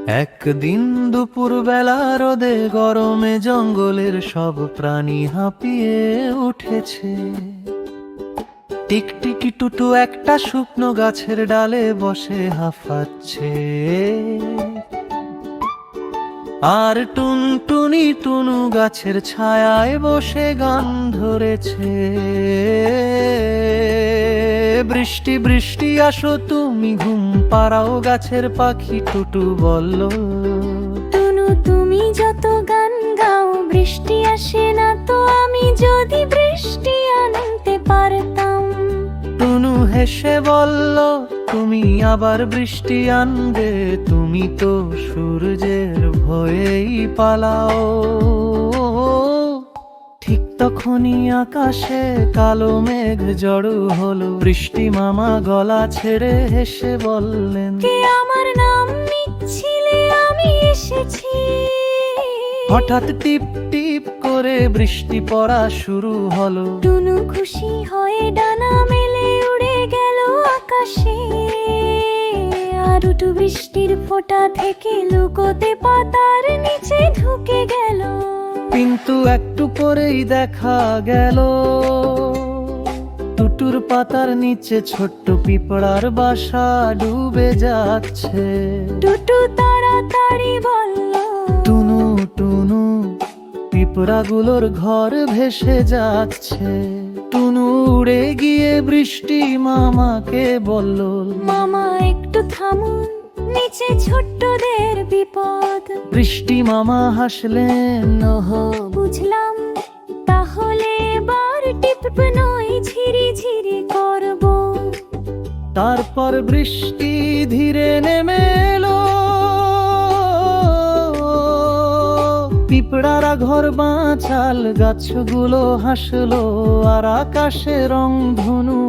একদিন দুপুর বেলা রোদে গরমে জঙ্গলের সব প্রাণী হাঁপিয়ে উঠেছে। টিকটিকি টুটু একটা শুকনো গাছের ডালে বসে হাঁফাচ্ছে, আর টুনটুনি টুনু গাছের ছায়ায় বসে গান ধরেছে। বৃষ্টি বৃষ্টি আসো তুমি ঘুম পাড়াও গাছের পাখি টুটু বলল। টুনু তুমি যত গান গাও বৃষ্টি আসে না তো, আমি যদি বৃষ্টি আনতে পারতাম। টুনু হেসে বলল, তুমি আবার বৃষ্টি আনবে, তুমি তো সূর্যের ভয়েই পালাও। ঠিক তখনই আকাশে কালো মেঘ জড়ো হলো। বৃষ্টি মামা গলা ছেড়ে হেসে বললেন, কে আমার নাম নিচ্ছিলে, আমি এসেছি। হঠাৎ টিপ টিপ করে বৃষ্টি পড়া শুরু হলো। টুনু খুশি হয়ে ডানা মেলে উড়ে গেল আকাশে, আর উঠু বৃষ্টির ফোঁটা থেকে লুকোতে পাতার নিচে ঢুকে গেল। কিন্তু একটু পরেই দেখা গেল টুটুর পাতার নিচে ছোট্ট পিঁপড়ার বাসা ডুবে যাচ্ছে। টুটু তাড়াতাড়ি বলল, টুনু টুনু পিঁপড়াগুলোর ঘর ভেসে যাচ্ছে। টুনু উড়ে গিয়ে বৃষ্টি মামাকে বলল, মামা একটু থামুন, নিচে ছোট্টদের বিপদ। বৃষ্টি মামা হাসলেন, ওহো বুঝলাম, তাহলে এবার টিপ নয় ঝিরি ঝিরি করব। তারপর বৃষ্টি ধীরে নেমে এলো। পিঁপড়ারা ঘর বাঁচাল, গাছগুলো হাসলো, আর আকাশে রং ধনু